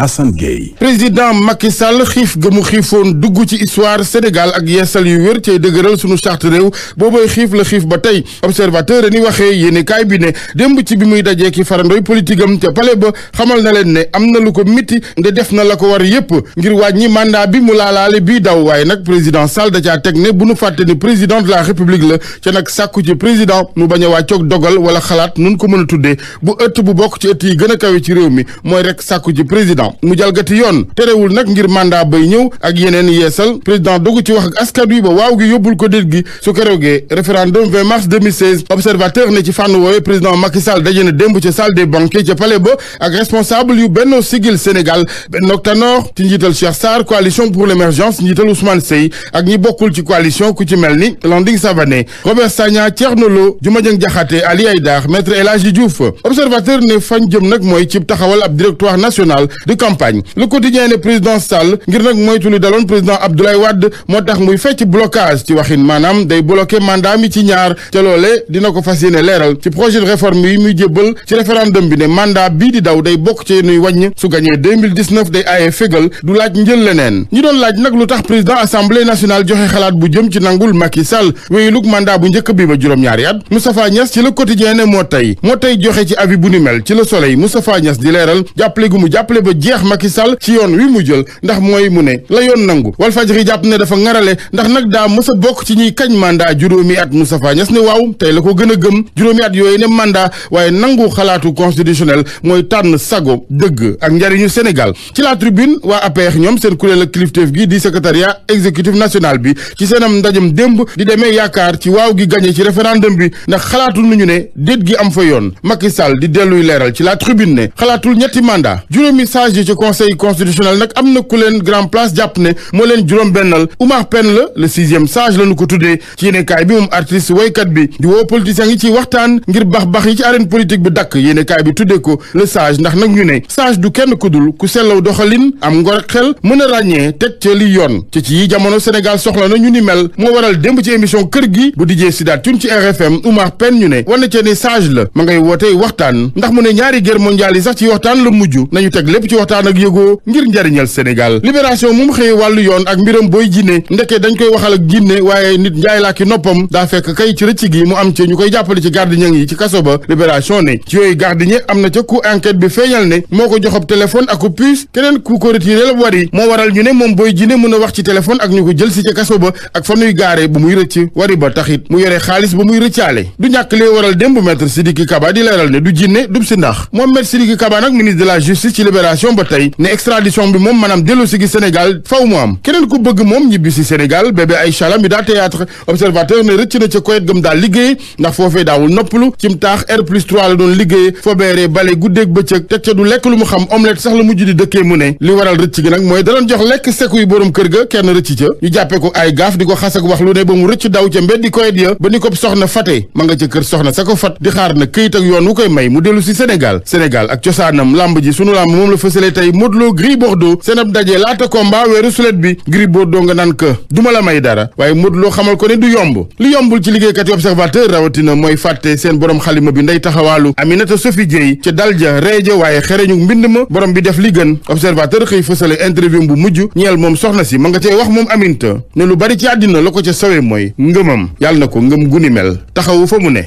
Assane Gueye. président Macky Sall xiif ga mu xiifoon dugg ci histoire Sénégal ak yeesal yu wér cay dëgëral sunu charte réew boobay xiif la xiif ba tey observateur ni waxee yéene kaay bi ne démb ci bi muy dajee ki farandoy politique am ca palais ba xamal na leen ne am na lu ko miti nde def na la ko war yépp ngir wàññi mandat bi mu laalaale bii daw waaye nag président Sall da caa teg ne bu nu fàtte ni président de la république la ca nag sàkku ci président mu bañ a wàccoog dogal wala xalaat nun ko mën a tuddee bu ëtt bu bokk ci ëtt yi gën a kawe ci réew mi mooy rek sàkku ci président mu jalgati yoon terewul nag ngir mandat bay ñëw ak yeneen yeesal président dogu ci wax ak askan wi ba waaw gi yóbbul ko déet gi su keroogee référendum 20 mars 2016 observateur ne ci fànn woowe président Macky Sall daje na démb ca salle des banquets ca palais ba ak responsable yu Benno Siggil Sénégal Benno Tanor ci njiital Cheikh Sarr coalition pour l'émergence njiital Ousmane Seye ak ñi bokkul ci coalition ku ci mel ni Landing Savané Robert Sagna Thierno Lo Dioumadiang Diakhaté Ali Haïdar maître El Hadji Diouf observateur ne fañ jëm nag mooy ci taxawal ab directoire national de campagne le quotidien ne président Sall ngir nag moytu lu daloon président Abdoulaye Wade moo tax muy fecc blocage ci waxin maanaam day bloqué mandat mi ci ñaar ca loole dina ko fas yéene leeral ci projet de réforme yi muy jébbal ci référendum bi ne mandat bii di daw day bokk ci nuy wàññ su gañee 2019 day aaye fégal du laaj njël leneen ñi doon laaj nag lu tax président assemblée nationale joxe xalaat bu jëm ci nangul Macky Sall wéyulug mandat bu njëkk bi ba juróom-ñaari at Moustapha Niass ci le quotidien ne moo tey joxe ci avis bu ni mel ci le soleil Moustapha Niass di leeral jàppale gu mu jàppale ba jeex Macky Sall ci yoon wi mu jël ndax mooy mu ne la yoon nangu Walfadjri jàpp ne dafa ngarale ndax nag daa mës a bokk ci ñuy kañ mandat juróomi at Moustapha Niass ne waaw tey la ko gën a gëm juróomi at yooyu ne mandat waaye nangu xalaatu constitutionnel mooy tànn sago dëgg ak njariñu Sénégal ci la tribune waa APR ñoom seen kuréel ak kilifteef gi di secrétariat exécutif national bi ci seenam ndajam démb di demee yaakaar ci waaw gi gagné ci référendum bi ndax xalaatul nañu ne déet gi am fa yoon Macky Sall di delluy leeral ci la tribune ne xalaatul ñetti mandat juróomi sage yi ci conseil constitutionnel nag am na ku leen grand place jàpp ne moo leen juróom bennal Oumar Pène la le 6e sage la ñu ko tuddee ci yéenekaay bi moom artiste waykat bi di woo politiciens yi ci waxtaan ngir bax yi ci arène politique bi dakk yéenekaay bi tuddee ko le sage ndax nag ñu ne sage du kenn ku dul ku sellaw doxalin am ngor ak xel mën a ràññee teg ca li yoon ci yi jamono Sénégal soxla na ñu ni mel moo waral démb ci émission kër gi bu dijee Sidaat Thioune ci RFM Oumar Pène ñu ne wane cee ni sage la ma ngay wootee waxtaan ndax mu ne ñaari guerre mondiale yi sax ci waxtaan la mujj nañu teg lépp ci waxtaan ak yëgoo ngir njariñal Sénégal libération moom xëyee wàllu yoon ak mbiram Boy Djiné ndeke dañ koy waxal ak jinne waaye nit njaay laa ki noppam daa fekk kay ci rëcc gi mu am ci ñu koy jàppale ci gardien yi ci kaso ba libération ne ci yooyu gardien am na ca ku enquête bi feeñal ne moo ko joxob téléphone ak ku puce keneen ku ko retiré la wari moo waral ñu ne moom Boy Djiné mën a wax ci téléphone ak ñu ko jël si ca kaso ba ak fa nuy gaare bu muy rëcc wari ba taxit mu yore xaalis ba muy rëccaale du ñàkk lee waral démb maître Sidiki Kaba di leeral ne du jinne du si ndax moom maître Sidiki Kaba nag ministre de la justice ci libération ba tey ne extradition bi moom maanaam dellu si gi Sénégal faw mu am keneen ku bëgg moom ñibbi si Sénégal bébé Aïcha la mi daa théâtre observateur ne rëcc na ca koyet gëm daal liggéey ndax foofee daawul noppalu cim taax R+3 la doon liggéeye fobeere bale guddeeg bëccëg teg ca du lekk lu mu xam omelette sax la mujj di dëkkee mu ne li waral rëcc gi nag mooy da doon jox lekk seku yi borom kër ga kenn rëcc ca ñu jàppee ko ay gaaf di ko xas ak wax lu ne ba mu rëcc daw ca mbeddi koyet ya ba ni ko soxna fate ma nga ca kër soxna sa ko fat di xaar na këyit ak yoon wu koy may mu dellu si Sénégal ak cosaanam lamb ji sunu lamb moom la fësale tey Modou Lo Gris Bordeaux seen ab daje laata combat weeru sulet bi Gris Bordeaux nga naan ka duma la may dara waaye Modou Lo xamal ko ne du yomb li yombul ci liggéeykat yi observateur rawatina mooy fàtte seen borom xalima bi ndey taxawaalu Aminata Sophie Dieye ca dalja reeja waaye xereñu mbind ma borom bi def li gën observateur xëy fësale interview bu mujj ñeel moom soxna si ma nga cay wax moom Aminata ne lu bari ci àddina la ko ca sawe mooy ngëmam yàlla na ko ngëm guni mel taxawu fa mu ne